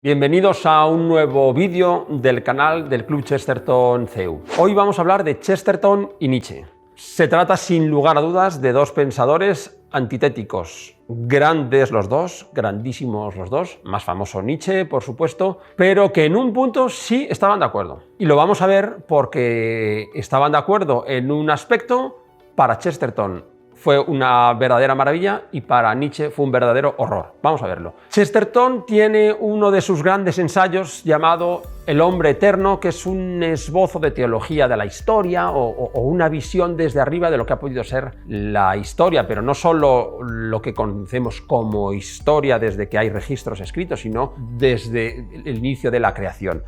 Bienvenidos a un nuevo vídeo del canal del Club Chesterton CEU. Hoy vamos a hablar de Chesterton y Nietzsche. Se trata sin lugar a dudas de dos pensadores antitéticos, grandes los dos, grandísimos los dos, más famoso Nietzsche por supuesto, pero que en un punto sí estaban de acuerdo. Y lo vamos a ver porque estaban de acuerdo en un aspecto. Para Chesterton fue una verdadera maravilla y para Nietzsche fue un verdadero horror. Vamos a verlo. Chesterton tiene uno de sus grandes ensayos llamado El hombre eterno, que es un esbozo de teología de la historia o una visión desde arriba de lo que ha podido ser la historia, pero no solo lo que conocemos como historia desde que hay registros escritos, sino desde el inicio de la creación.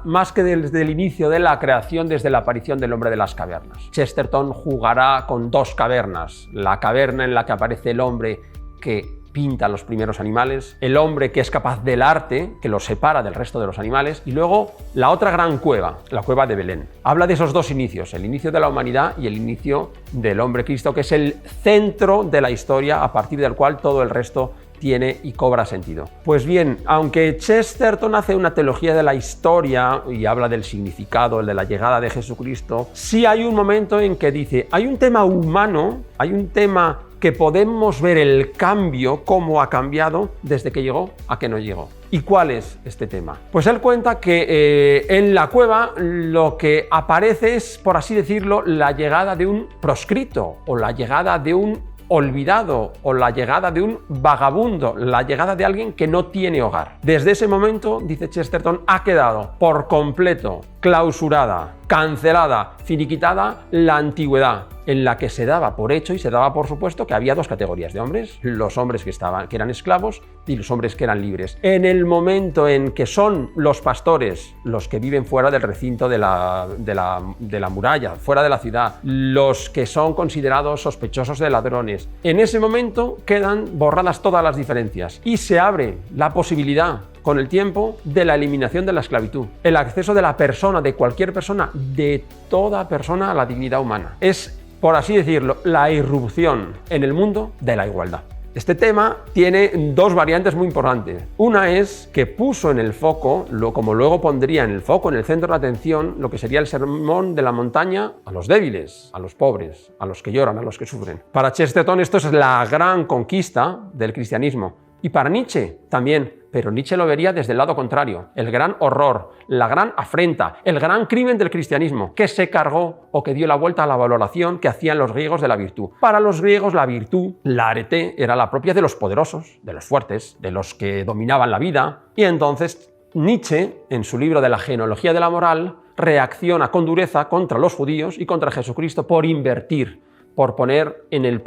Más que desde el inicio de la creación, desde la aparición del hombre de las cavernas. Chesterton jugará con dos cavernas. La caverna en la que aparece el hombre que pinta los primeros animales, el hombre que es capaz del arte, que lo separa del resto de los animales, y luego la otra gran cueva, la cueva de Belén. Habla de esos dos inicios, el inicio de la humanidad y el inicio del hombre Cristo, que es el centro de la historia a partir del cual todo el resto tiene y cobra sentido. Pues bien, aunque Chesterton hace una teología de la historia y habla del significado, el de la llegada de Jesucristo, sí hay un momento en que dice, hay un tema humano, hay un tema que podemos ver el cambio, cómo ha cambiado desde que llegó a que no llegó. ¿Y cuál es este tema? Pues él cuenta que en la cueva lo que aparece es, por así decirlo, la llegada de un proscrito o la llegada de un olvidado o la llegada de un vagabundo, la llegada de alguien que no tiene hogar. Desde ese momento, dice Chesterton, ha quedado por completo clausurada, cancelada, finiquitada la antigüedad, en la que se daba por hecho y se daba por supuesto que había dos categorías de hombres, los hombres que eran esclavos y los hombres que eran libres. En el momento en que son los pastores los que viven fuera del recinto de la muralla, fuera de la ciudad, los que son considerados sospechosos de ladrones, en ese momento quedan borradas todas las diferencias y se abre la posibilidad con el tiempo de la eliminación de la esclavitud, el acceso de la persona, de cualquier persona, de toda persona a la dignidad humana. Es, por así decirlo, la irrupción en el mundo de la igualdad. Este tema tiene dos variantes muy importantes. Una es que puso en el foco, como luego pondría en el foco, en el centro de la atención, lo que sería el sermón de la montaña a los débiles, a los pobres, a los que lloran, a los que sufren. Para Chesterton esto es la gran conquista del cristianismo. Y para Nietzsche también, pero Nietzsche lo vería desde el lado contrario, el gran horror, la gran afrenta, el gran crimen del cristianismo, que se cargó o que dio la vuelta a la valoración que hacían los griegos de la virtud. Para los griegos la virtud, la arete, era la propia de los poderosos, de los fuertes, de los que dominaban la vida. Y entonces Nietzsche, en su libro de la genealogía de la moral, reacciona con dureza contra los judíos y contra Jesucristo por invertir, por poner en el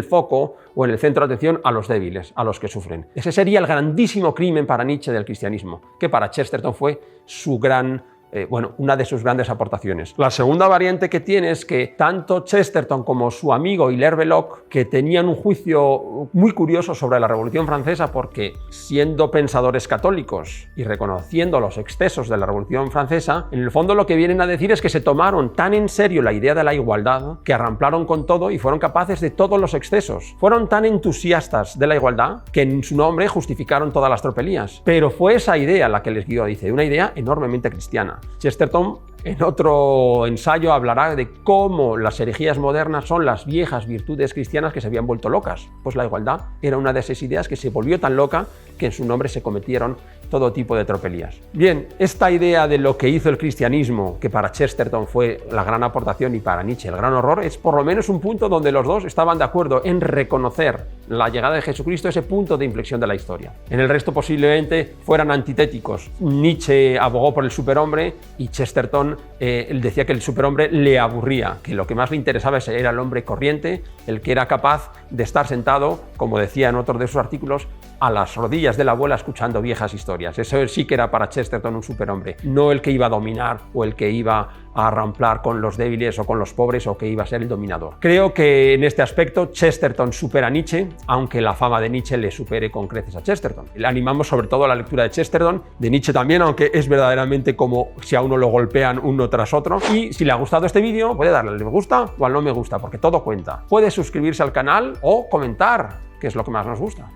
foco o en el centro de atención a los débiles, a los que sufren. Ese sería el grandísimo crimen para Nietzsche del cristianismo, que para Chesterton fue su una de sus grandes aportaciones. La segunda variante que tiene es que tanto Chesterton como su amigo Hilaire Belloc, que tenían un juicio muy curioso sobre la Revolución Francesa, porque siendo pensadores católicos y reconociendo los excesos de la Revolución Francesa, en el fondo lo que vienen a decir es que se tomaron tan en serio la idea de la igualdad que arramplaron con todo y fueron capaces de todos los excesos. Fueron tan entusiastas de la igualdad que en su nombre justificaron todas las tropelías. Pero fue esa idea la que les guió, dice, una idea enormemente cristiana. Chesterton en otro ensayo hablará de cómo las herejías modernas son las viejas virtudes cristianas que se habían vuelto locas. Pues la igualdad era una de esas ideas que se volvió tan loca que en su nombre se cometieron todo tipo de tropelías. Bien, esta idea de lo que hizo el cristianismo, que para Chesterton fue la gran aportación y para Nietzsche el gran horror, es por lo menos un punto donde los dos estaban de acuerdo en reconocer la llegada de Jesucristo, ese punto de inflexión de la historia. En el resto posiblemente fueran antitéticos. Nietzsche abogó por el superhombre y Chesterton él decía que el superhombre le aburría, que lo que más le interesaba era el hombre corriente, el que era capaz de estar sentado, como decía en otro de sus artículos, a las rodillas de la abuela escuchando viejas historias. Eso sí que era para Chesterton un superhombre, no el que iba a dominar o el que iba a arramplar con los débiles o con los pobres o que iba a ser el dominador. Creo que en este aspecto Chesterton supera a Nietzsche, aunque la fama de Nietzsche le supere con creces a Chesterton. Le animamos sobre todo a la lectura de Chesterton, de Nietzsche también, aunque es verdaderamente como si a uno lo golpean uno tras otro. Y si le ha gustado este vídeo, puede darle al me gusta o al no me gusta, porque todo cuenta. Puede suscribirse al canal o comentar, que es lo que más nos gusta.